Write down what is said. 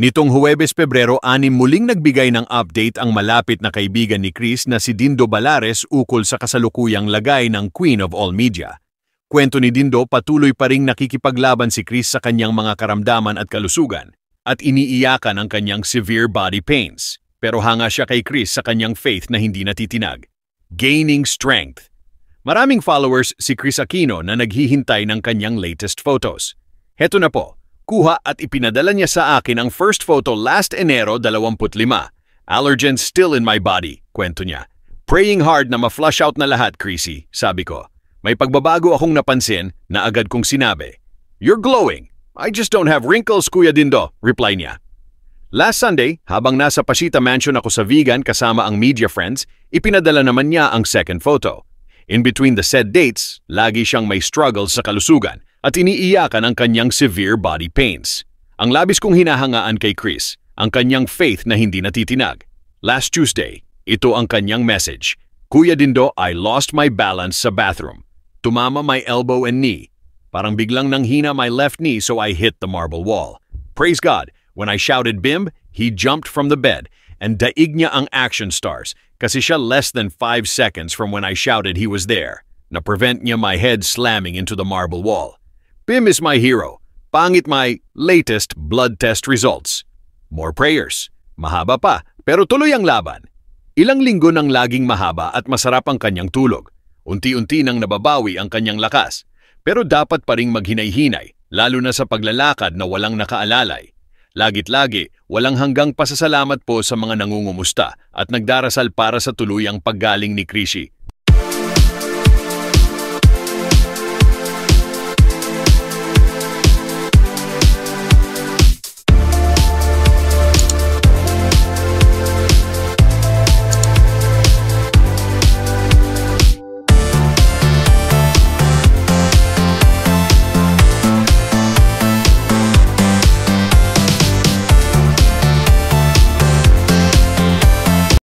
Nitong Huwebes, Pebrero 6 muling nagbigay ng update ang malapit na kaibigan ni Chris na si Dindo Balares ukol sa kasalukuyang lagay ng Queen of All Media. Kwento ni Dindo, patuloy pa ring nakikipaglaban si Chris sa kanyang mga karamdaman at kalusugan at iniiyakan ang kanyang severe body pains. Pero hanga siya kay Chris sa kanyang faith na hindi natitinag. Gaining strength. Maraming followers si Chris Aquino na naghihintay ng kanyang latest photos. Heto na po. Kuha at ipinadala niya sa akin ang first photo last Enero 25. Allergens still in my body, kwento niya. Praying hard na ma-flush out na lahat, Chrissy, sabi ko. May pagbabago akong napansin na agad kong sinabi. You're glowing. I just don't have wrinkles, Kuya Dindo, reply niya. Last Sunday, habang nasa Pasita Mansion ako sa Vegan kasama ang media friends, ipinadala naman niya ang second photo. In between the said dates, lagi siyang may struggles sa kalusugan at iniiyakan ang kanyang severe body pains. Ang labis kong hinahangaan kay Chris, ang kanyang faith na hindi natitinag. Last Tuesday, ito ang kanyang message. Kuya Dindo, I lost my balance sa bathroom. Tumama my elbow and knee. Parang biglang nanghina my left knee so I hit the marble wall. Praise God, when I shouted Bim, he jumped from the bed and daig niya ang action stars kasi siya less than 5 seconds from when I shouted he was there. Na-prevent niya my head slamming into the marble wall. Bim is my hero. Pangit my latest blood test results. More prayers. Mahaba pa, pero tuloy ang laban. Ilang linggo nang laging mahaba at masarap ang kanyang tulog. Unti-unti nang nababawi ang kanyang lakas. Pero dapat pa ring maghinay-hinay, lalo na sa paglalakad na walang nakaalalay. Lagit-lagi, walang hanggang pasasalamat po sa mga nangungumusta at nagdarasal para sa tuluyang paggaling ni Chrissy.